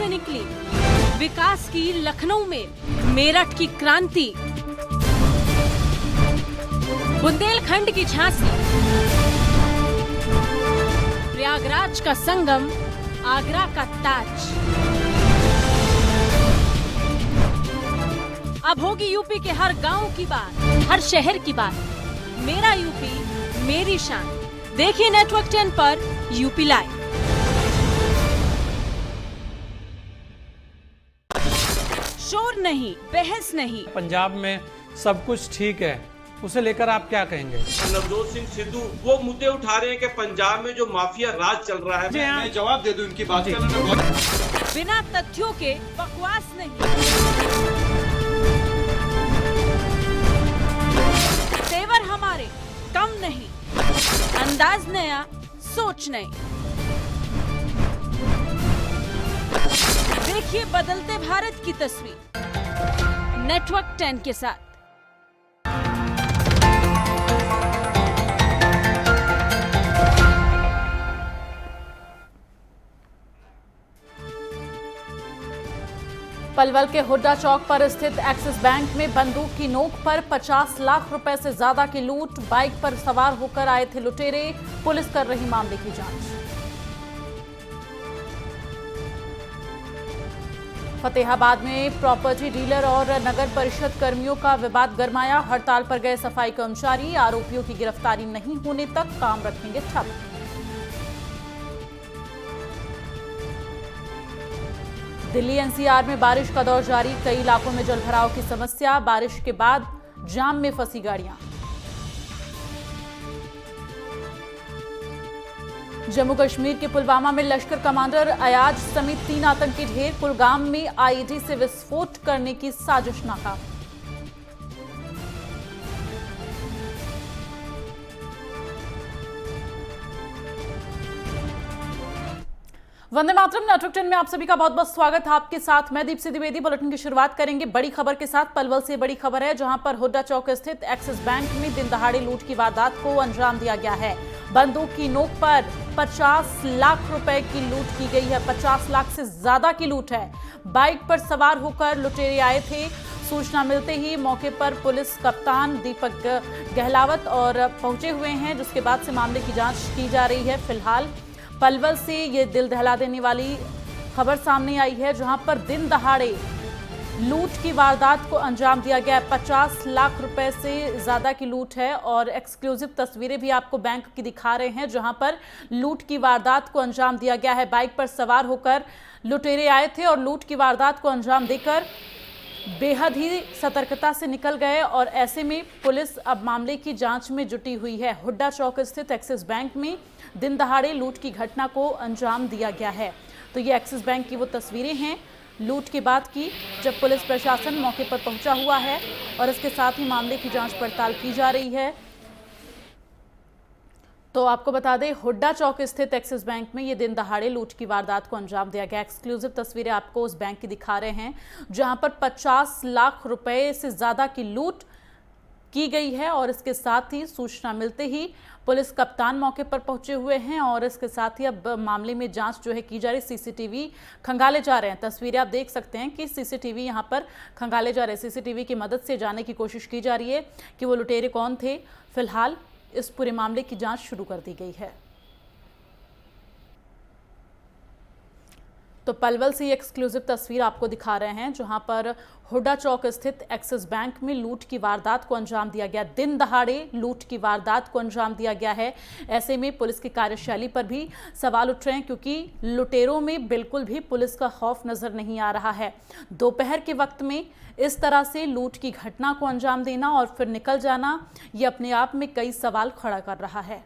से निकली विकास की लखनऊ में मेरठ की क्रांति, बुंदेलखंड की झांसी, प्रयागराज का संगम, आगरा का ताज। अब होगी यूपी के हर गांव की बात, हर शहर की बात। मेरा यूपी, मेरी शान। देखिए नेटवर्क 10 पर यूपी लाइव। शोर नहीं, बहस नहीं। पंजाब में सब कुछ ठीक है, उसे लेकर आप क्या कहेंगे? नवजोत सिंह सिद्धू वो मुद्दे उठा रहे हैं कि पंजाब में जो माफिया राज चल रहा है। मैं जवाब दे दूं इनकी बात का। बिना तथ्यों के बकवास नहीं। तेवर हमारे कम नहीं, अंदाज नया, सोच नई। देखिए बदलते भारत की तस्वीर नेटवर्क 10 के साथ। पलवल के हुड्डा चौक पर स्थित एक्सिस बैंक में बंदूक की नोक पर 50 लाख रुपए से ज्यादा की लूट। बाइक पर सवार होकर आए थे लुटेरे। पुलिस कर रही मामले की जांच। फतेहाबाद में प्रॉपर्टी डीलर और नगर परिषद कर्मियों का विवाद गरमाया। हड़ताल पर गए सफाई कर्मचारी आरोपियों की गिरफ्तारी नहीं होने तक काम रखेंगे ठप। दिल्ली एनसीआर में बारिश का दौर जारी। कई इलाकों में जलभराव की समस्या। बारिश के बाद जाम में फंसी गाड़ियां। जम्मू कश्मीर के पुलवामा में लश्कर कमांडर अयाज समेत 3 आतंकी ढेर। कुलगाम में आईईडी से विस्फोट करने की साजिश नाकाम। वंदे मातरम। नेटवर्क 10 में आप सभी का बहुत बहुत स्वागत है। आपके साथ मैं दीप्ति द्विवेदी। बुलेटिन की शुरुआत करेंगे बड़ी खबर के साथ। पलवल से बड़ी खबर है, जहां पर हुड्डा चौक स्थित एक्सिस बैंक में दिन दहाड़े लूट की वारदात को अंजाम दिया गया है। बंदूक की नोक पर 50 लाख रुपए की लूट की गई है। 50 लाख से ज्यादा की लूट है। बाइक पर सवार होकर लुटेरे आए थे। सूचना मिलते ही मौके पर पुलिस कप्तान दीपक गहलावत और पहुंचे हुए हैं, जिसके बाद से मामले की जांच की जा रही है। फिलहाल पलवल से ये दिल दहला देने वाली खबर सामने आई है, जहां पर दिन दहाड़े लूट की वारदात को अंजाम दिया गया है। 50 लाख रुपए से ज्यादा की लूट है और एक्सक्लूसिव तस्वीरें भी आपको बैंक की दिखा रहे हैं, जहां पर लूट की वारदात को अंजाम दिया गया है। बाइक पर सवार होकर लुटेरे आए थे और लूट की वारदात को अंजाम देकर बेहद ही सतर्कता से निकल गए और ऐसे में पुलिस अब मामले की जांच में जुटी हुई है। हुड्डा चौक स्थित एक्सिस बैंक में दिन दहाड़े लूट की घटना को अंजाम दिया गया है। तो ये एक्सिस बैंक की वो तस्वीरें हैं लूट के बाद की, जब पुलिस प्रशासन मौके पर पहुंचा हुआ है और इसके साथ ही मामले की जांच पड़ताल की जा रही है। तो आपको बता दें, हुड्डा चौक स्थित एक्सिस बैंक में ये दिन दहाड़े लूट की वारदात को अंजाम दिया गया। एक्सक्लूसिव तस्वीरें आपको उस बैंक की दिखा रहे हैं, जहां पर 50 लाख रुपए से ज्यादा की लूट की गई है और इसके साथ ही सूचना मिलते ही पुलिस कप्तान मौके पर पहुंचे हुए हैं और इसके साथ ही अब मामले में जांच जो है की जा रही। सीसीटीवी खंगाले जा रहे हैं। तस्वीरें आप देख सकते हैं कि सीसीटीवी यहां पर खंगाले जा रहे हैं। सीसीटीवी की मदद से जानने की कोशिश की जा रही है कि वो लुटेरे कौन थे। फिलहाल इस पूरे मामले की जांच शुरू कर दी गई है। तो पलवल से ये एक्सक्लूसिव तस्वीर आपको दिखा रहे हैं, जहां पर हुड्डा चौक स्थित एक्सिस बैंक में लूट की वारदात को अंजाम दिया गया। दिन दहाड़े लूट की वारदात को अंजाम दिया गया है। ऐसे में पुलिस की कार्यशैली पर भी सवाल उठ रहे हैं, क्योंकि लुटेरों में बिल्कुल भी पुलिस का खौफ नजर नहीं आ रहा है। दोपहर के वक्त में इस तरह से लूट की घटना को अंजाम देना और फिर निकल जाना, ये अपने आप में कई सवाल खड़ा कर रहा है।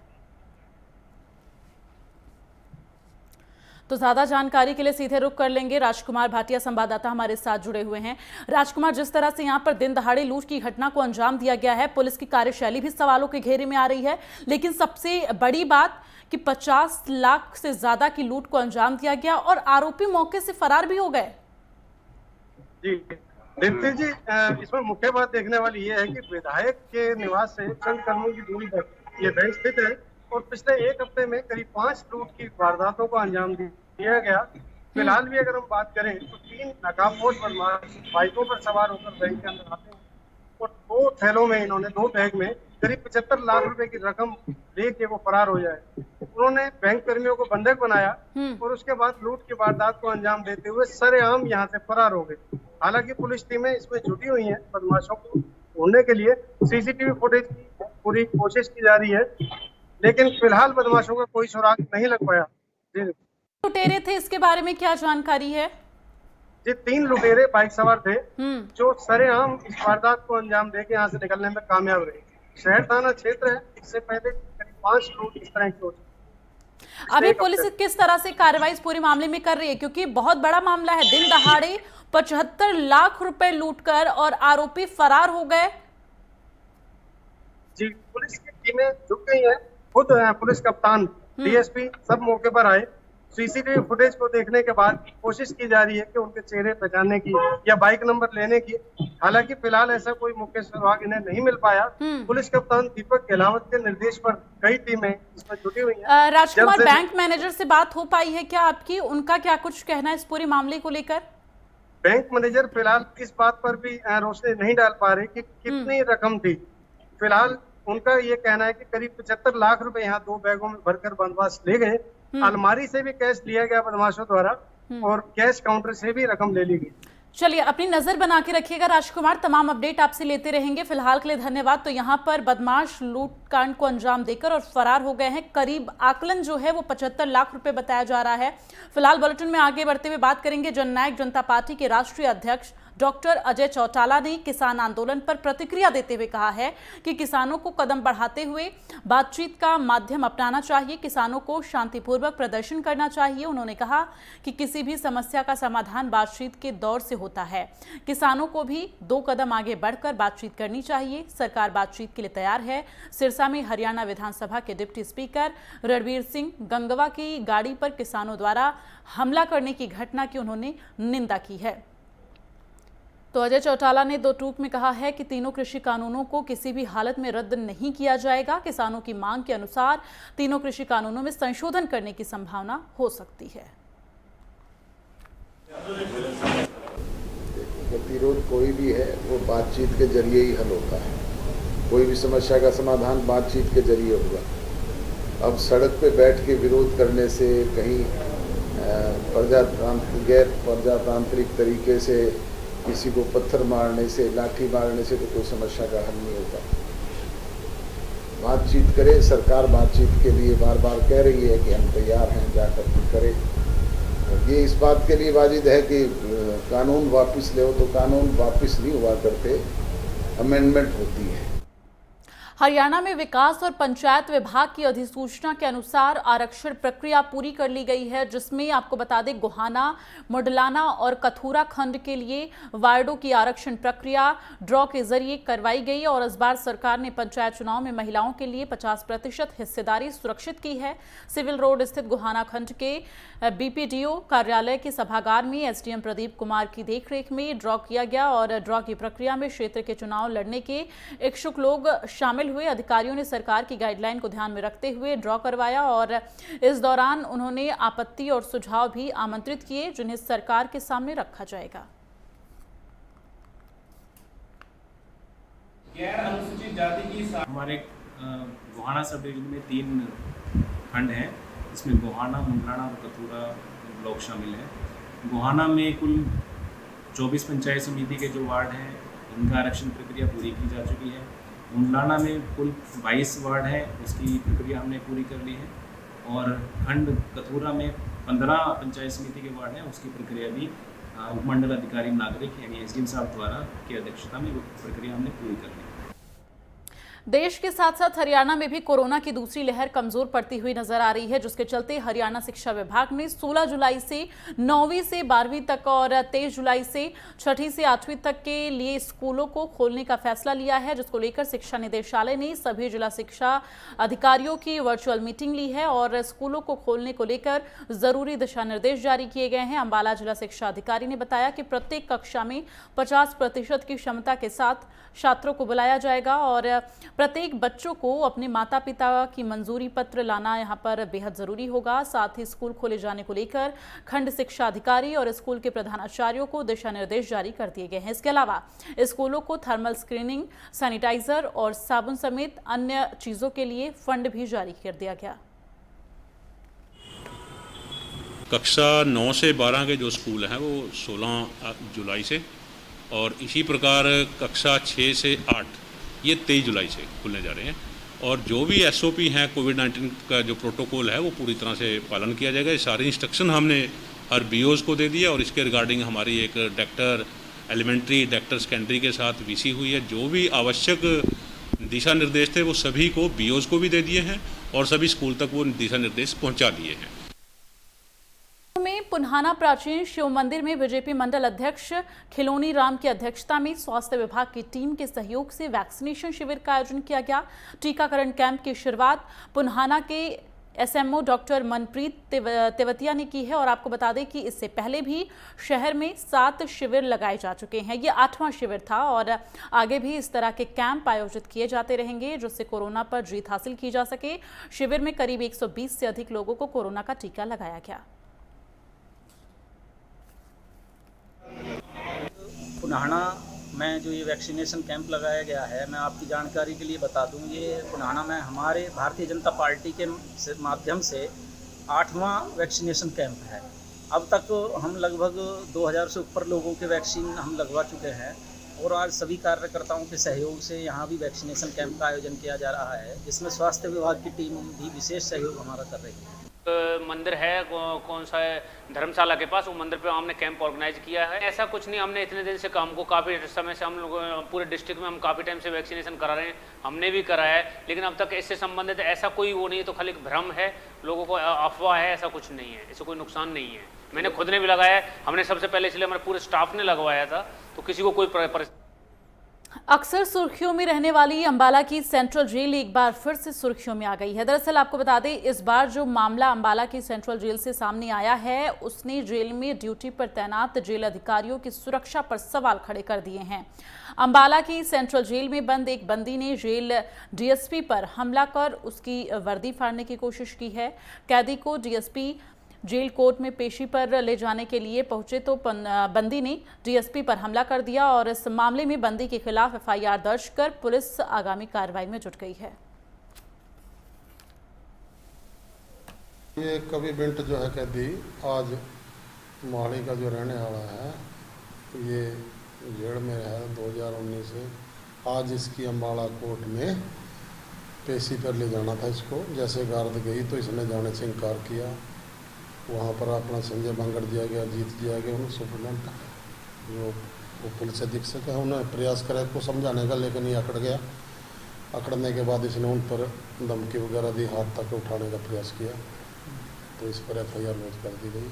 तो ज्यादा जानकारी के लिए सीधे रुख कर लेंगे। राजकुमार भाटिया संवाददाता हमारे साथ जुड़े हुए हैं। राजकुमार, जिस तरह से यहाँ पर दिन दहाड़े लूट की घटना को अंजाम दिया गया है, पुलिस की कार्यशैली भी सवालों के घेरे में आ रही है, लेकिन सबसे बड़ी बात कि 50 लाख से ज्यादा की लूट को अंजाम दिया गया और आरोपी मौके से फरार भी हो गए। जी दीप्ति जी, इसमें मुख्य बात देखने वाली ये है कि विधायक के निवास से चंद कदमों की दूरी पर ये बैंक स्थित है और पिछले 1 हफ्ते में करीब 5 लूट की वारदातों को अंजाम दिया गया। फिलहाल भी अगर हम बात करें तो 3 नकाबपोश बदमाश बाइकों पर सवार होकर बैंक के अंदर आते हैं और 2 थैलों में, इन्होंने 2 बैग में करीब 75 लाख रुपए की रकम लेके वो फरार हो जाए। उन्होंने बैंक कर्मियों को बंधक बनाया और उसके बाद लूट की वारदात को अंजाम देते हुए सरेआम यहाँ से फरार हो गए। हालांकि पुलिस टीमें इसमें जुटी हुई हैं बदमाशों को ढूंढने के लिए, सीसीटीवी फुटेज की पूरी कोशिश की जा रही है, लेकिन फिलहाल बदमाशों का कोई सुराग नहीं लग पाया। लुटेरे थे, इसके बारे में क्या जानकारी है? ये 3 लुटेरे बाइक सवार थे जो सरेआम इस वारदात को अंजाम देके यहाँ से निकलने में कामयाब रहे। शहर थाना क्षेत्र है, इससे पहले करीब 5 लूट इस तरह की हो चुकी। अभी पुलिस किस तरह से कार्रवाई इस पूरे मामले में कर रही है, क्योंकि बहुत बड़ा मामला है, दिन दहाड़े 75 लाख रुपए लूटकर और आरोपी फरार हो गए। जी, पुलिस की टीमें जुट गई हैं, खुद पुलिस कप्तान, डीएसपी सब मौके पर आए। सीसीटीवी फुटेज को देखने के बाद कोशिश की जा रही है कि उनके चेहरे पहचानने की या बाइक नंबर लेने की। हालांकि फिलहाल ऐसा कोई मुख्य सुराग इन्हें नहीं मिल पाया। पुलिस कप्तान दीपक गहलावत के निर्देश पर कई टीमें इसमें जुटी हुई हैं। राजकुमार, बैंक मैनेजर से बात हो पाई है क्या आपकी? उनका क्या कुछ कहना है इस पूरे मामले को लेकर? बैंक मैनेजर फिलहाल इस बात पर भी रोशनी नहीं डाल पा रहे कि कितनी रकम थी। फिलहाल उनका ये कहना है कि करीब 75 लाख रुपए यहाँ 2 बैगों में भरकर बदमाश ले गए। अलमारी से भी कैश लिया गया बदमाशों द्वारा और कैश काउंटर से भी रकम ले ली गई। चलिए, अपनी नजर बना के रखिएगा राजकुमार, तमाम अपडेट आपसे लेते रहेंगे। फिलहाल के लिए धन्यवाद। तो यहाँ पर बदमाश लूट कांड को अंजाम देकर और फरार हो गए हैं। करीब आकलन जो है वो 75 लाख रुपए बताया जा रहा है। फिलहाल बुलेटिन में आगे बढ़ते हुए बात करेंगे। जननायक जनता पार्टी के राष्ट्रीय अध्यक्ष डॉक्टर अजय चौटाला ने किसान आंदोलन पर प्रतिक्रिया देते हुए कहा है कि किसानों को कदम बढ़ाते हुए बातचीत का माध्यम अपनाना चाहिए, किसानों को शांतिपूर्वक प्रदर्शन करना चाहिए। उन्होंने कहा कि किसी भी समस्या का समाधान बातचीत के दौर से होता है, किसानों को भी 2 कदम आगे बढ़कर बातचीत करनी चाहिए। सरकार बातचीत के लिए तैयार है। सिरसा में हरियाणा विधानसभा के डिप्टी स्पीकर रणबीर सिंह गंगवा की गाड़ी पर किसानों द्वारा हमला करने की घटना की उन्होंने निंदा की है। तो अजय चौटाला ने 2 टूक में कहा है कि तीनों कृषि कानूनों को किसी भी हालत में रद्द नहीं किया जाएगा। किसानों की मांग के अनुसार तीनों कृषि कानूनों में संशोधन करने की संभावना हो सकती है। गतिरोध कोई भी है वो बातचीत के जरिए ही हल होता है। कोई भी समस्या का समाधान बातचीत के जरिए होगा। अब सड़क पे बैठ के विरोध करने से, कहीं गैर प्रजातांत्रिक तरीके से किसी को पत्थर मारने से, लाठी मारने से तो कोई समस्या का हल नहीं होता। बातचीत करें। सरकार बातचीत के लिए बार बार कह रही है कि हम तैयार हैं, जाकर करें। ये इस बात के लिए वाजिद है कि कानून वापस ले, तो कानून वापस नहीं हुआ करते, अमेंडमेंट होती है। हरियाणा में विकास और पंचायत विभाग की अधिसूचना के अनुसार आरक्षण प्रक्रिया पूरी कर ली गई है, जिसमें आपको बता दें गोहाना, मुडलाना और कथूरा खंड के लिए वार्डों की आरक्षण प्रक्रिया ड्रॉ के जरिए करवाई गई और इस बार सरकार ने पंचायत चुनाव में महिलाओं के लिए 50% हिस्सेदारी सुरक्षित की है। सिविल रोड स्थित गोहाना खंड के बीपीडीओ कार्यालय के सभागार में एसडीएम प्रदीप कुमार की देखरेख में ड्रॉ किया गया और ड्रॉ की प्रक्रिया में क्षेत्र के चुनाव लड़ने के इच्छुक लोग शामिल हुए। अधिकारियों ने सरकार की गाइडलाइन को ध्यान में रखते हुए ड्रॉ करवाया और इस दौरान उन्होंने आपत्ति और सुझाव भी आमंत्रित किए, जिन्हें सरकार के सामने रखा जाएगा। गैर अनुसूचित जाति की हमारे गोहाना सब डिवीजन में 3 खंड हैं, इसमें गोहाना, मुंडलाना और कथूरा ब्लॉक शामिल है। गोहाना में कुल 24 पंचायत समिति के जो वार्ड हैं, इनका आरक्षण प्रक्रिया पूरी की जा चुकी है। मुंडलाना में कुल 22 वार्ड है, उसकी प्रक्रिया हमने पूरी कर ली है और खंड कथूरा में 15 पंचायत समिति के वार्ड हैं, उसकी प्रक्रिया भी उपमंडल अधिकारी नागरिक यानी एसडीएम साहब द्वारा की अध्यक्षता में वो प्रक्रिया हमने पूरी कर ली। देश के साथ साथ हरियाणा में भी कोरोना की दूसरी लहर कमजोर पड़ती हुई नजर आ रही है, जिसके चलते हरियाणा शिक्षा विभाग ने 16 जुलाई से 9वीं से 12वीं तक और 23 जुलाई से 6ठी से 8वीं तक के लिए स्कूलों को खोलने का फैसला लिया है, जिसको लेकर शिक्षा निदेशालय ने सभी जिला शिक्षा अधिकारियों की वर्चुअल मीटिंग ली है और स्कूलों को खोलने को लेकर जरूरी दिशा निर्देश जारी किए गए हैं। अंबाला जिला शिक्षा अधिकारी ने बताया कि प्रत्येक कक्षा में 50% की क्षमता के साथ छात्रों को बुलाया जाएगा और प्रत्येक बच्चों को अपने माता पिता की मंजूरी पत्र लाना यहाँ पर बेहद जरूरी होगा। साथ ही स्कूल खोले जाने को लेकर खंड शिक्षा अधिकारी और स्कूल के प्रधानाचार्यों को दिशा निर्देश जारी कर दिए गए हैं। इसके अलावा स्कूलों को थर्मल स्क्रीनिंग, सैनिटाइजर और साबुन समेत अन्य चीजों के लिए फंड भी जारी कर दिया गया। कक्षा 9 से 12 के जो स्कूल हैं वो 16 जुलाई से, और इसी प्रकार कक्षा 6 से 8 ये 23 जुलाई से खुलने जा रहे हैं। और जो भी SOP हैं, कोविड-19 का जो प्रोटोकॉल है वो पूरी तरह से पालन किया जाएगा। ये सारी इंस्ट्रक्शन हमने हर BOs को दे दिया, और इसके रिगार्डिंग हमारी एक डायरेक्टर एलिमेंट्री, डायरेक्टर सेकेंडरी के साथ VC हुई है। जो भी आवश्यक दिशा निर्देश थे वो सभी को BOs को भी दे दिए हैं, और सभी स्कूल तक वो दिशा निर्देश पहुँचा दिए हैं। में पुन्हाना प्राचीन शिव मंदिर में बीजेपी मंडल अध्यक्ष खिलोनी राम की अध्यक्षता में स्वास्थ्य विभाग की टीम के सहयोग से वैक्सीनेशन शिविर का आयोजन किया गया। टीकाकरण कैंप की शुरुआत पुन्हाना के SMO डॉक्टर मनप्रीत तेवतिया ने की है। और आपको बता दें कि इससे पहले भी शहर में 7 शिविर लगाए जा चुके हैं। ये 8वां शिविर था, और आगे भी इस तरह के कैंप आयोजित किए जाते रहेंगे जिससे कोरोना पर जीत हासिल की जा सके। शिविर में करीब 120 से अधिक लोगों को कोरोना का टीका लगाया गया। पुन्हाना में जो ये वैक्सीनेशन कैंप लगाया गया है, मैं आपकी जानकारी के लिए बता दूं, ये पुन्हाना में हमारे भारतीय जनता पार्टी के माध्यम से 8वां वैक्सीनेशन कैंप है। अब तक हम लगभग 2000 से ऊपर लोगों के वैक्सीन हम लगवा चुके हैं, और आज सभी कार्यकर्ताओं के सहयोग से यहाँ भी वैक्सीनेशन कैंप का आयोजन किया जा रहा है, जिसमें स्वास्थ्य विभाग की टीम भी विशेष सहयोग हमारा कर रही है। मंदिर है कौन सा है, धर्मशाला के पास, वो मंदिर पे हमने कैंप ऑर्गेनाइज किया है। ऐसा कुछ नहीं, हमने इतने दिन से काम को काफ़ी समय से हम लोग पूरे डिस्ट्रिक्ट में हम काफ़ी टाइम से वैक्सीनेशन करा रहे हैं, हमने भी कराया है, लेकिन अब तक इससे संबंधित ऐसा कोई वो नहीं है। तो खाली भ्रम है, लोगों को अफवाह है, ऐसा कुछ नहीं है, इससे कोई नुकसान नहीं है। मैंने खुद ने भी लगाया है, हमने सबसे पहले, इसलिए हमारे पूरे स्टाफ ने लगवाया था, तो किसी को कोई अक्सर सुर्खियों में रहने वाली अंबाला की सेंट्रल जेल एक बार फिर से सुर्खियों में आ गई है। दरअसल आपको बता दें, इस बार जो मामला अंबाला की सेंट्रल जेल से सामने आया है, उसने जेल में ड्यूटी पर तैनात जेल अधिकारियों की सुरक्षा पर सवाल खड़े कर दिए हैं। अंबाला की सेंट्रल जेल में बंद एक बंदी ने जेल DSP पर हमला कर उसकी वर्दी फाड़ने की कोशिश की है। कैदी को DSP जेल कोर्ट में पेशी पर ले जाने के लिए पहुंचे तो बंदी ने DSP पर हमला कर दिया, और इस मामले में बंदी के खिलाफ FIR दर्ज कर पुलिस आगामी कार्रवाई में जुट गई है। ये कवि बिंट जो है कैदी, आज मोहाली का जो रहने वाला है, ये जेल में है 2019 से। आज इसकी अंबाला कोर्ट में पेशी पर ले जाना था इसको। जैसे गार्ड गई तो इसने जाने से इनकार किया। वहाँ पर अपना संजय बांगड़ दिया गया, जीत दिया गया, उन्हें सुपरडेंट जो वो पुलिस अधीक्षक है, उन्हें प्रयास करा को समझाने का, लेकिन ये अकड़ गया। अकड़ने के बाद इसने उन पर धमकी वगैरह दी, हाथ तक उठाने का प्रयास किया, तो इस पर FIR लॉन्च कर दी गई।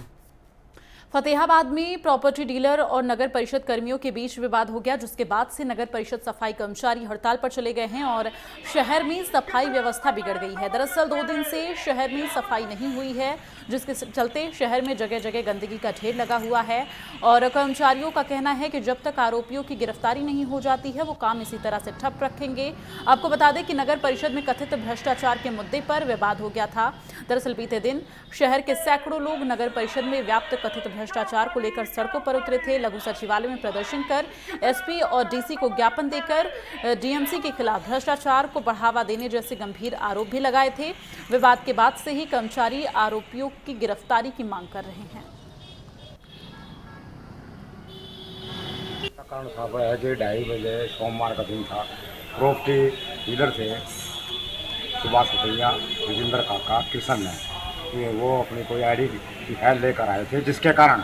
फतेहाबाद में प्रॉपर्टी डीलर और नगर परिषद कर्मियों के बीच विवाद हो गया, जिसके बाद से नगर परिषद सफाई कर्मचारी हड़ताल पर चले गए हैं और शहर में सफाई व्यवस्था बिगड़ गई है। दरअसल 2 दिन से शहर में सफाई नहीं हुई है, जिसके चलते शहर में जगह जगह गंदगी का ढेर लगा हुआ है, और कर्मचारियों का कहना है कि जब तक आरोपियों की गिरफ्तारी नहीं हो जाती है वो काम इसी तरह से ठप रखेंगे। आपको बता दें कि नगर परिषद में कथित भ्रष्टाचार के मुद्दे पर विवाद हो गया था। दरअसल बीते दिन शहर के सैकड़ों लोग नगर परिषद में व्याप्त कथित भ्रष्टाचार को लेकर सड़कों पर उतरे थे। लघु सचिवालय में प्रदर्शन कर SP और DC को ज्ञापन देकर DMC के खिलाफ भ्रष्टाचार को बढ़ावा देने जैसे गंभीर आरोप भी लगाए थे। विवाद के बाद से ही कर्मचारी आरोपियों की गिरफ्तारी की मांग कर रहे हैं। कारण था 2:30 बजे सोमवार का दिन था। प्रॉपर्टी डीलर थे सुभाष पटैया, विजेंद्र काका, किशन ने, वो अपनी कोई ID की फाइल लेकर आए थे, जिसके कारण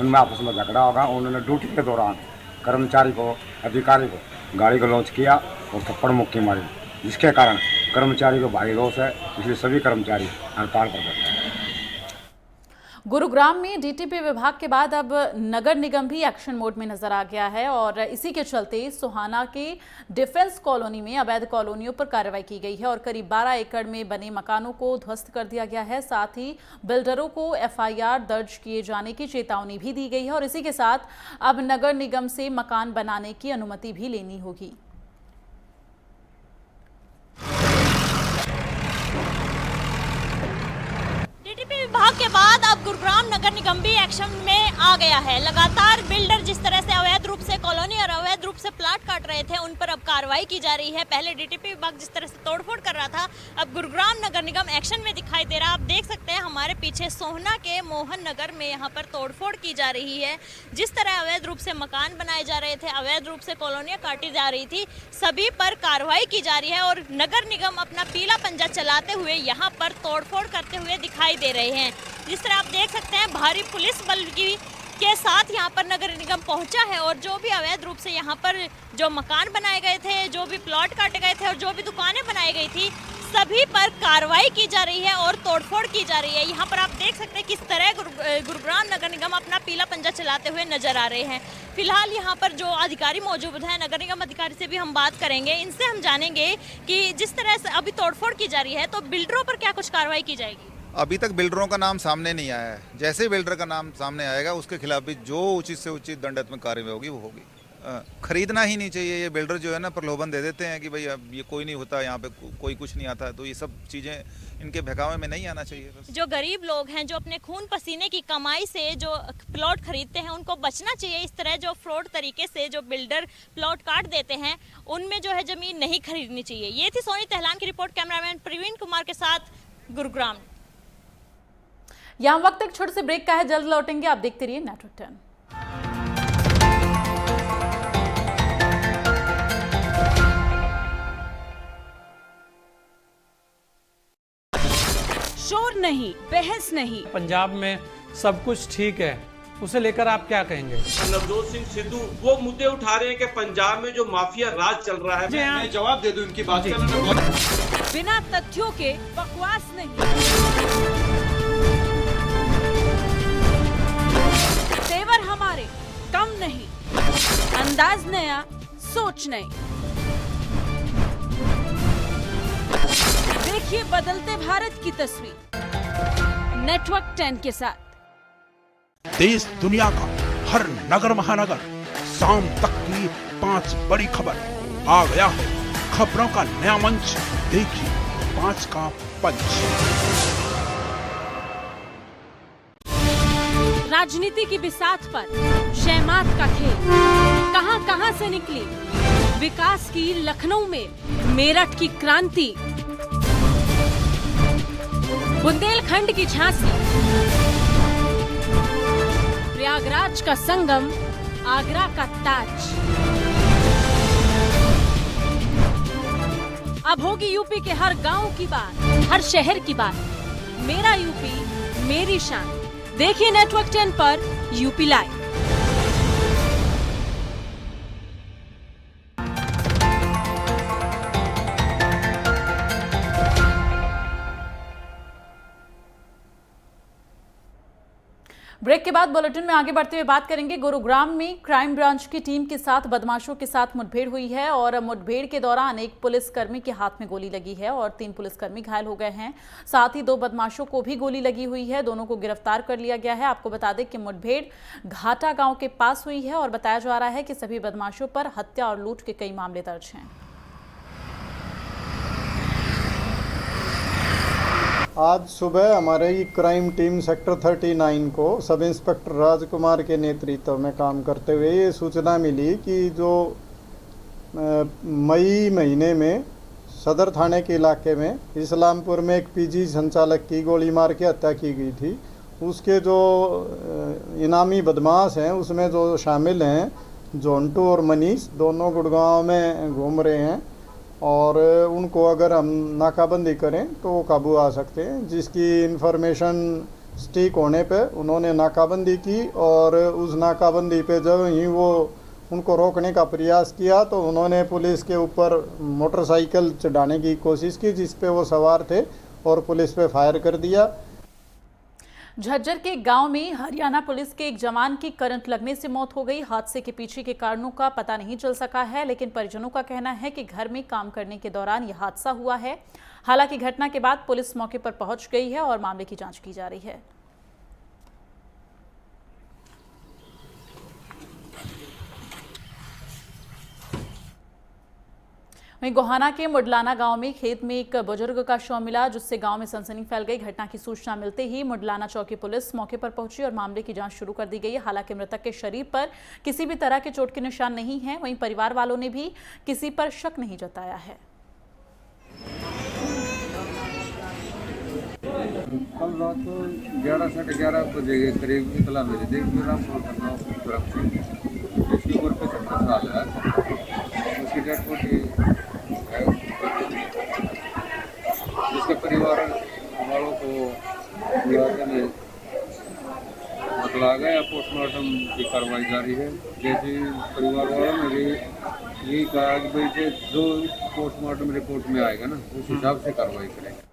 उनमें आपस में झगड़ा होगा। उन्होंने ड्यूटी के दौरान कर्मचारी को, अधिकारी को गाड़ी को लॉन्च किया और थप्पड़ मुक्की मारी, जिसके कारण कर्मचारी को भारी रोष है, इसलिए सभी कर्मचारी हड़ताल पर बैठे हैं। गुरुग्राम में DTP विभाग के बाद अब नगर निगम भी एक्शन मोड में नजर आ गया है, और इसी के चलते सोहाना के डिफेंस कॉलोनी में अवैध कॉलोनियों पर कार्रवाई की गई है और करीब 12 एकड़ में बने मकानों को ध्वस्त कर दिया गया है। साथ ही बिल्डरों को FIR दर्ज किए जाने की चेतावनी भी दी गई है, और इसी के साथ अब नगर निगम से मकान बनाने की अनुमति भी लेनी होगी। विभाग के बाद अब गुरुग्राम नगर निगम भी एक्शन में आ गया है। लगातार बिल्डर जिस तरह से अवैध रूप से कॉलोनी और अवैध रूप से प्लाट काट रहे थे, उन पर अब कार्रवाई की जा रही है। पहले डीटीपी विभाग जिस तरह से तोड़फोड़ कर रहा था, अब गुरुग्राम नगर निगम एक्शन में दिखाई दे रहा है। आप देख सकते हैं हमारे पीछे सोहना के मोहन नगर में यहाँ पर तोड़फोड़ की जा रही है। जिस तरह अवैध रूप से मकान बनाए जा रहे थे, अवैध रूप से कॉलोनियाँ काटी जा रही थी, सभी पर कार्रवाई की जा रही है और नगर निगम अपना पीला पंजा चलाते हुए यहाँ पर तोड़फोड़ करते हुए दिखाई दे रहे हैं। जिस तरह आप देख सकते हैं भारी पुलिस बल के साथ यहाँ पर नगर निगम पहुंचा है और जो भी अवैध रूप से यहाँ पर जो मकान बनाए गए थे, जो भी प्लॉट काटे गए थे और जो भी दुकानें बनाई गई थी, सभी पर कार्रवाई की जा रही है और तोड़फोड़ की जा रही है। यहाँ पर आप देख सकते हैं किस तरह गुरुग्राम नगर निगम अपना पीला पंजा चलाते हुए नजर आ रहे हैं। फिलहाल यहाँ पर जो अधिकारी मौजूद हैं, नगर निगम अधिकारी से भी हम बात करेंगे। इनसे हम जानेंगे कि जिस तरह से अभी तोड़फोड़ की जा रही है, तो बिल्डरों पर क्या कुछ कार्रवाई की जाएगी? अभी तक बिल्डरों का नाम सामने नहीं आया है। जैसे ही बिल्डर का नाम सामने आएगा, उसके खिलाफ भी जो उचित से उचित दंडात्मक कार्रवाई होगी वो होगी। खरीदना ही नहीं चाहिए। ये बिल्डर जो है ना, प्रलोभन दे देते हैं कि भाई अब ये कोई नहीं होता, यहाँ पे कोई कुछ नहीं आता, तो ये सब चीज़ें इनके बहकावे में नहीं आना चाहिए। बस जो गरीब लोग हैं, जो अपने खून पसीने की कमाई से जो प्लॉट खरीदते हैं, उनको बचना चाहिए। इस तरह जो फ्रॉड तरीके से जो बिल्डर प्लॉट काट देते हैं, उनमें जो है ज़मीन नहीं खरीदनी चाहिए। ये थी सोनी तेहलान की रिपोर्ट। कैमरामैन प्रवीण कुमार के साथ गुरुग्राम। यहाँ वक्त एक छोटे से ब्रेक का है, जल्द लौटेंगे। आप देखते रहिए नेटवर्क 10। शोर नहीं, बहस नहीं। पंजाब में सब कुछ ठीक है, उसे लेकर आप क्या कहेंगे? नवजोत सिंह सिद्धू वो मुद्दे उठा रहे हैं कि पंजाब में जो माफिया राज चल रहा है। मैं जवाब दे दूं इनकी बात का। बिना तथ्यों के बकवास नहीं। तेवर हमारे कम नहीं, अंदाज नया, सोच नई। देखिए बदलते भारत की तस्वीर नेटवर्क 10 के साथ। देश दुनिया का हर नगर महानगर, शाम तक की 5 बड़ी खबर। आ गया है खबरों का नया मंच। देखिए 5 का पंच। राजनीति की बिसात पर शहमात का खेल कहां से निकली। विकास की लखनऊ में मेरठ की क्रांति, बुंदेलखंड की झांसी, प्रयागराज का संगम, आगरा का ताज। अब होगी यूपी के हर गांव की बात, हर शहर की बात। मेरा यूपी, मेरी शान। देखिए नेटवर्क 10 पर यूपी लाइव। ब्रेक के बाद बुलेटिन में आगे बढ़ते हुए बात करेंगे। गुरुग्राम में क्राइम ब्रांच की टीम के साथ बदमाशों के साथ मुठभेड़ हुई है और मुठभेड़ के दौरान एक पुलिसकर्मी के हाथ में गोली लगी है और 3 पुलिसकर्मी घायल हो गए हैं। साथ ही 2 बदमाशों को भी गोली लगी हुई है। दोनों को गिरफ्तार कर लिया गया है। आपको बता दें कि मुठभेड़ घाटा गांव के पास हुई है और बताया जा रहा है कि सभी बदमाशों पर हत्या और लूट के कई मामले दर्ज हैं। आज सुबह हमारे क्राइम टीम सेक्टर 39 को सब इंस्पेक्टर राजकुमार के नेतृत्व में काम करते हुए ये सूचना मिली कि जो मई महीने में सदर थाने के इलाके में इस्लामपुर में एक पीजी संचालक की गोली मार के हत्या की गई थी। उसके जो इनामी बदमाश हैं उसमें जो शामिल हैं जोंटू और मनीष, दोनों गुड़गांव में घूम रहे हैं और उनको अगर हम नाकाबंदी करें तो वो काबू आ सकते हैं। जिसकी इन्फॉर्मेशन स्टिक होने पे उन्होंने नाकाबंदी की और उस नाकाबंदी पे जब ही वो उनको रोकने का प्रयास किया तो उन्होंने पुलिस के ऊपर मोटरसाइकिल चढ़ाने की कोशिश की, जिस पे वो सवार थे और पुलिस पे फायर कर दिया। झज्जर के गांव में हरियाणा पुलिस के एक जवान की करंट लगने से मौत हो गई। हादसे के पीछे के कारणों का पता नहीं चल सका है, लेकिन परिजनों का कहना है कि घर में काम करने के दौरान यह हादसा हुआ है। हालांकि घटना के बाद पुलिस मौके पर पहुंच गई है और मामले की जांच की जा रही है। वहीं गोहाना के मुडलाना गांव में खेत में एक बुजुर्ग का शव मिला, जिससे गांव में सनसनी फैल गई। घटना की सूचना मिलते ही मुडलाना चौकी पुलिस मौके पर पहुंची और मामले की जांच शुरू कर दी गई है। हालांकि मृतक के शरीर पर किसी भी तरह के चोट के निशान नहीं हैं। वहीं परिवार वालों ने भी किसी पर शक नहीं जताया है। कल रात 11 साढ़े 11 बजे के करीब इतला मेरी देखी रामपुर इसके ऊपर 75 साल है, उसकी डेड बॉडी है, जिसके परिवार वालों को बुलाने में बतला गया। पोस्टमार्टम की कार्रवाई जारी है। जैसे परिवार वालों ने भी यही कहा कि भाई जो पोस्टमार्टम रिपोर्ट में आएगा ना, उस हिसाब से कार्रवाई करेंगे।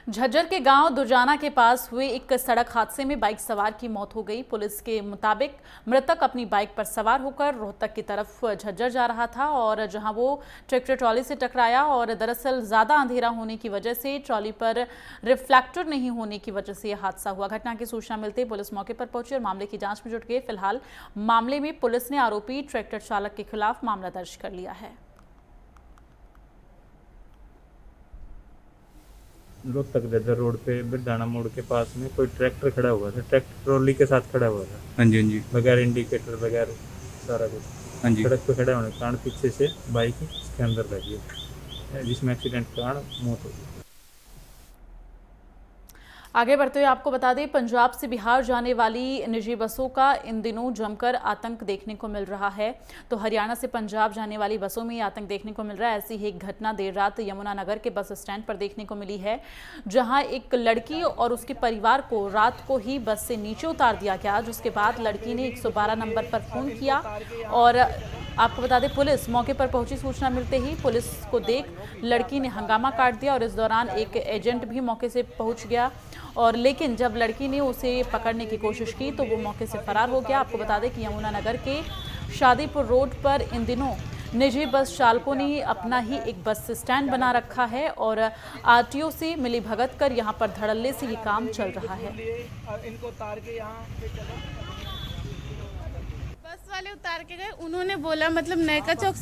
झज्जर के गांव दुर्जाना के पास हुए एक सड़क हादसे में बाइक सवार की मौत हो गई। पुलिस के मुताबिक मृतक अपनी बाइक पर सवार होकर रोहतक की तरफ झज्जर जा रहा था और जहां वो ट्रैक्टर ट्रॉली से टकराया और दरअसल ज़्यादा अंधेरा होने की वजह से ट्रॉली पर रिफ्लेक्टर नहीं होने की वजह से यह हादसा हुआ। घटना की सूचना मिलते ही पुलिस मौके पर पहुंची और मामले की जाँच में जुट गई। फिलहाल मामले में पुलिस ने आरोपी ट्रैक्टर चालक के खिलाफ मामला दर्ज कर लिया है। रोहतक झज्जर रोड पे बिरदाना मोड़ के पास में कोई ट्रैक्टर खड़ा हुआ था, ट्रैक्टर ट्रॉली के साथ खड़ा हुआ था। हाँ जी, हाँ जी। बगैर इंडिकेटर बगैर सारा कुछ। हाँ जी। सड़क पे खड़ा होने के कारण पीछे से बाइक उसके अंदर लगी है, जिसमें एक्सीडेंट के कारण मौत हो गई। आगे बढ़ते हुए आपको बता दें, पंजाब से बिहार जाने वाली निजी बसों का इन दिनों जमकर आतंक देखने को मिल रहा है। तो हरियाणा से पंजाब जाने वाली बसों में आतंक देखने को मिल रहा है। ऐसी ही एक घटना देर रात यमुनानगर के बस स्टैंड पर देखने को मिली है, जहां एक लड़की और उसके परिवार को रात को ही बस से नीचे उतार दिया गया, जिसके बाद लड़की ने 112 नंबर पर फ़ोन किया और आपको बता दें पुलिस मौके पर पहुंची। सूचना मिलते ही पुलिस को देख लड़की ने हंगामा काट दिया और इस दौरान एक एजेंट भी मौके से पहुंच गया और लेकिन जब लड़की ने उसे पकड़ने की कोशिश की तो वो मौके से फरार हो गया। आपको बता दें कि यमुनानगर के शादीपुर रोड पर इन दिनों निजी बस चालकों ने अपना ही एक बस स्टैंड बना रखा है और आरटीओ से मिली भगत कर यहाँ पर धड़ल्ले से ये काम चल रहा है। इनको उतार के यहाँ पे बस वाले उतार के गए, उन्होंने बोला मतलब नैका चौक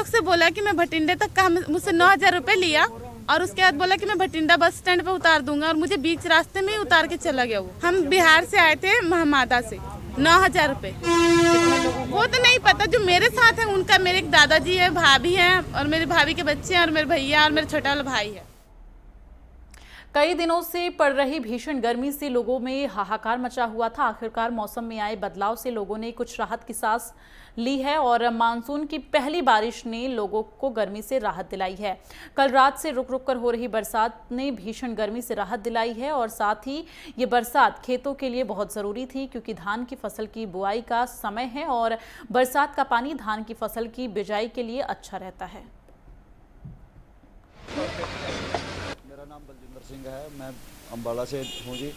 से बोला कि मैं भटिंडे तक का, मुझसे 9,000 रुपये लिया और उसके बाद बोला कि मैं भटिंडा बस स्टैंड पे उतार दूंगा और मुझे बीच रास्ते में ही उतार के चला गया। वो हम बिहार से आए थे महमादा से, 9,000 रुपये। वो तो नहीं पता, जो मेरे साथ है उनका, मेरे एक दादाजी है, भाभी हैं और मेरे भाभी के बच्चे हैं और मेरे भैया और मेरा छोटा वाला भाई है। कई दिनों से पड़ रही भीषण गर्मी से लोगों में हाहाकार मचा हुआ था। आखिरकार मौसम में आए बदलाव से लोगों ने कुछ राहत की सांस ली है और मानसून की पहली बारिश ने लोगों को गर्मी से राहत दिलाई है। कल रात से रुक रुक कर हो रही बरसात ने भीषण गर्मी से राहत दिलाई है और साथ ही ये बरसात खेतों के लिए बहुत ज़रूरी थी, क्योंकि धान की फसल की बुआई का समय है और बरसात का पानी धान की फसल की बिजाई के लिए अच्छा रहता है। मेरा नाम बलजिंदर सिंह है, मैं अम्बाला से हूँ जी।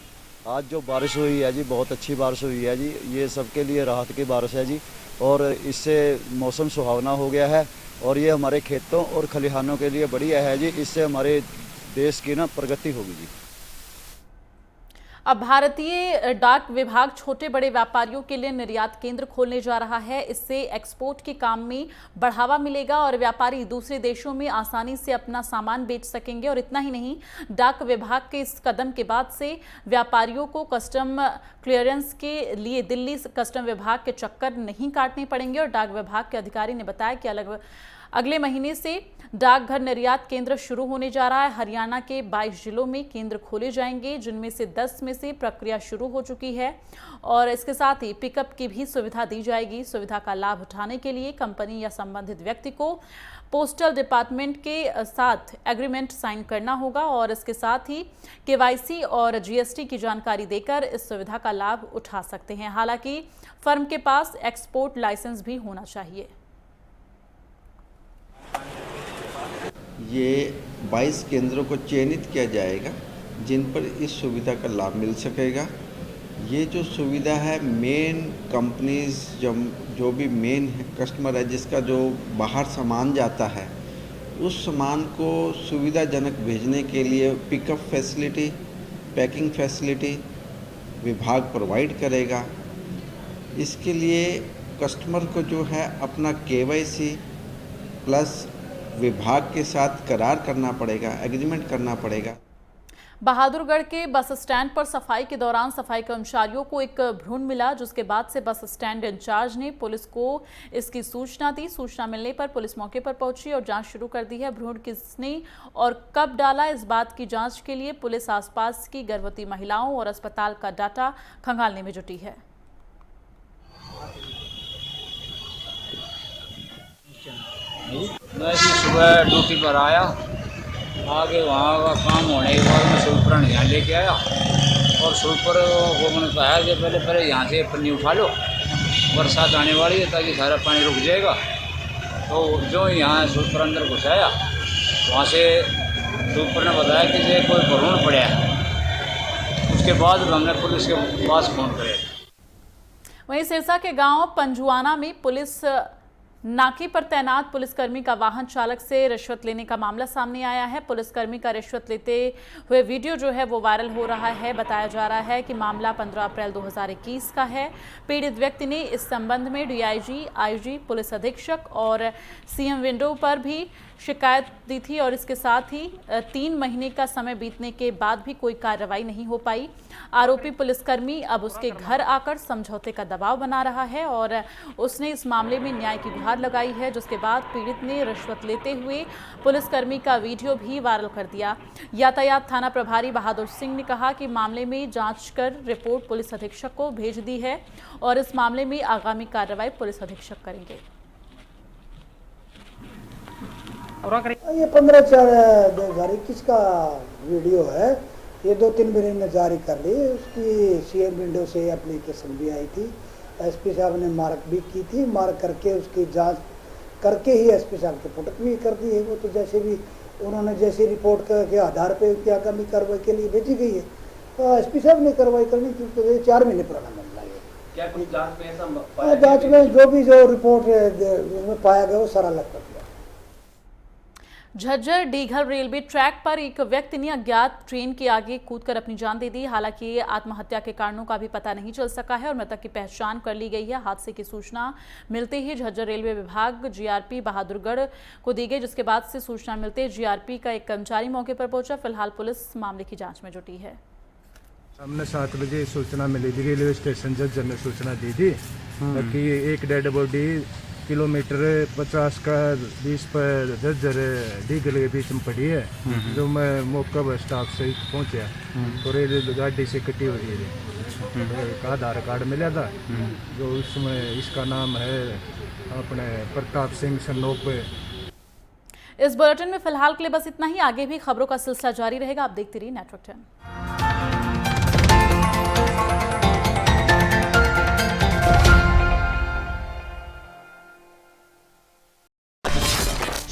आज जो बारिश हुई है जी, बहुत अच्छी बारिश हुई है जी। ये सबके लिए राहत की बारिश है जी और इससे मौसम सुहावना हो गया है और ये हमारे खेतों और खलिहानों के लिए बढ़िया है जी। इससे हमारे देश की ना प्रगति होगी जी। अब भारतीय डाक विभाग छोटे बड़े व्यापारियों के लिए निर्यात केंद्र खोलने जा रहा है। इससे एक्सपोर्ट के काम में बढ़ावा मिलेगा और व्यापारी दूसरे देशों में आसानी से अपना सामान बेच सकेंगे। और इतना ही नहीं, डाक विभाग के इस कदम के बाद से व्यापारियों को कस्टम क्लियरेंस के लिए दिल्ली कस्टम विभाग के चक्कर नहीं काटने पड़ेंगे। और डाक विभाग के अधिकारी ने बताया कि अगले महीने से डाकघर निर्यात केंद्र शुरू होने जा रहा है। हरियाणा के 22 जिलों में केंद्र खोले जाएंगे, जिनमें से 10 में से प्रक्रिया शुरू हो चुकी है और इसके साथ ही पिकअप की भी सुविधा दी जाएगी। सुविधा का लाभ उठाने के लिए कंपनी या संबंधित व्यक्ति को पोस्टल डिपार्टमेंट के साथ एग्रीमेंट साइन करना होगा और इसके साथ ही केवाईसी और जीएसटी की जानकारी देकर इस सुविधा का लाभ उठा सकते हैं। हालांकि फर्म के पास एक्सपोर्ट लाइसेंस भी होना चाहिए। ये 22 केंद्रों को चयनित किया जाएगा जिन पर इस सुविधा का लाभ मिल सकेगा। ये जो सुविधा है, मेन कंपनीज जो भी मेन कस्टमर है, जिसका जो बाहर सामान जाता है, उस सामान को सुविधाजनक भेजने के लिए पिकअप फैसिलिटी, पैकिंग फैसिलिटी विभाग प्रोवाइड करेगा। इसके लिए कस्टमर को जो है अपना केवाईसी प्लस विभाग के साथ करार करना पड़ेगा, एग्रीमेंट करना पड़ेगा। बहादुरगढ़ के बस स्टैंड पर सफाई के दौरान सफाई कर्मचारियों को एक भ्रूण मिला, जिसके बाद से बस स्टैंड इंचार्ज ने पुलिस को इसकी सूचना दी। सूचना मिलने पर पुलिस मौके पर पहुंची और जांच शुरू कर दी है। भ्रूण किसने और कब डाला, इस बात की जांच के लिए पुलिस आसपास की गर्भवती महिलाओं और अस्पताल का डाटा खंगालने में जुटी है। मैं सुबह ड्यूटी पर आया, आगे वहाँ का काम होने के बाद मैं सुपर यहाँ लेके आया और सुपर वो मैंने कहा कि पहले यहाँ से पन्नी उठा लो, बरसात आने वाली है ताकि सारा पानी रुक जाएगा। तो जो यहाँ सुपर अंदर घुसाया, वहाँ से सुपर ने बताया कि ये कोई भ्रूण पड़ा है। उसके बाद हमने पुलिस के पास फोन किया। वहीं सिरसा के गांव पंजुआना में पुलिस नाके पर तैनात पुलिसकर्मी का वाहन चालक से रिश्वत लेने का मामला सामने आया है। पुलिसकर्मी का रिश्वत लेते हुए वीडियो जो है वो वायरल हो रहा है। बताया जा रहा है कि मामला 15 अप्रैल 2021 का है। पीड़ित व्यक्ति ने इस संबंध में डीआईजी, आईजी, पुलिस अधीक्षक और सीएम विंडो पर भी शिकायत दी थी और इसके साथ ही 3 महीने का समय बीतने के बाद भी कोई कार्रवाई नहीं हो पाई। आरोपी पुलिसकर्मी अब उसके घर आकर समझौते का दबाव बना रहा है और उसने इस मामले में न्याय की गुहार लगाई है, जिसके बाद पीड़ित ने रिश्वत लेते हुए पुलिसकर्मी का वीडियो भी वायरल कर दिया। यातायात थाना प्रभारी बहादुर सिंह ने कहा कि मामले में जांच कर रिपोर्ट पुलिस अधीक्षक को भेज दी है और इस मामले में आगामी कार्रवाई पुलिस अधीक्षक करेंगे। ये 15/4/2021 का वीडियो है। ये 2-3 महीने ने जारी कर ली। उसकी सीएम विंडो से एप्लीकेशन भी आई थी, एसपी साहब ने मार्क भी की थी। मार्क करके उसकी जांच करके ही एसपी साहब की पुटक भी कर दी है। वो तो जैसे भी उन्होंने जैसी रिपोर्ट के आधार पे उनकी आगामी कार्रवाई के लिए भेजी गई है, तो एसपी साहब ने कार्रवाई करनी, क्योंकि 4 महीने पुराना मामला है। क्या कुछ जांच में ऐसा जांच में जो रिपोर्ट में पाया गया वो सारा अलग कर दिया। झज्जर डीघर रेलवे ट्रैक पर एक व्यक्ति ने अज्ञात ट्रेन के आगे कूदकर अपनी जान दे दी। हालांकि आत्महत्या के कारणों का भी पता नहीं चल सका है और मृतक की पहचान कर ली गई है। हादसे की सूचना मिलते ही झज्जर रेलवे विभाग जीआरपी बहादुरगढ़ को दी गई, जिसके बाद से सूचना मिलते ही जीआरपी का एक कर्मचारी मौके पर पहुंचा। फिलहाल पुलिस मामले की जाँच में जुटी है। हमने 7 बजे सूचना मिली थी, रेलवे स्टेशन झज्जर ने सूचना दी थी कि एक डेड बॉडी किलोमीटर 50 का 20 पर झज्जर डीगल के बीच में पड़ी है। जो मैं मौका पर स्टाफ से पहुंचा तो रेल गाड़ी से कटी हुई है। एक आधार कार्ड मिला था, जो उसमें इसका नाम है अपने प्रताप सिंह सनोप। इस बुलेटिन में फिलहाल के लिए बस इतना ही। आगे भी खबरों का सिलसिला जारी रहेगा। आप देखते रहिए नेटवर्क 10।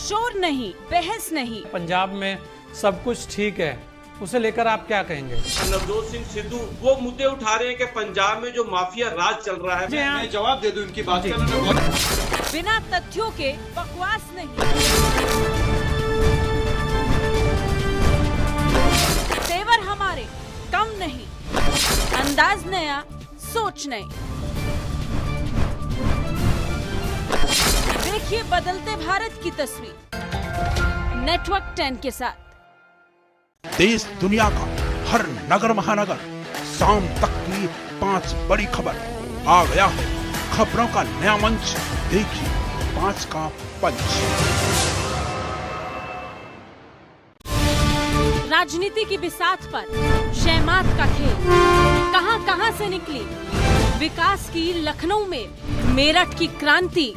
शोर नहीं, बहस नहीं। पंजाब में सब कुछ ठीक है, उसे लेकर आप क्या कहेंगे? नवजोत सिंह सिद्धू वो मुद्दे उठा रहे हैं कि पंजाब में जो माफिया राज चल रहा है। मैं जवाब दे दूं इनकी बात का। बिना तथ्यों के बकवास नहीं। तेवर हमारे कम नहीं, अंदाज नया, सोच नई। देखिए बदलते भारत की तस्वीर नेटवर्क 10 के साथ। देश दुनिया का हर नगर महानगर, शाम तक की 5 बड़ी खबर। आ गया है खबरों का नया मंच, देखिए 5 का पंच। राजनीति की बिसात पर शहमात का खेल कहां से निकली। विकास की लखनऊ में मेरठ की क्रांति।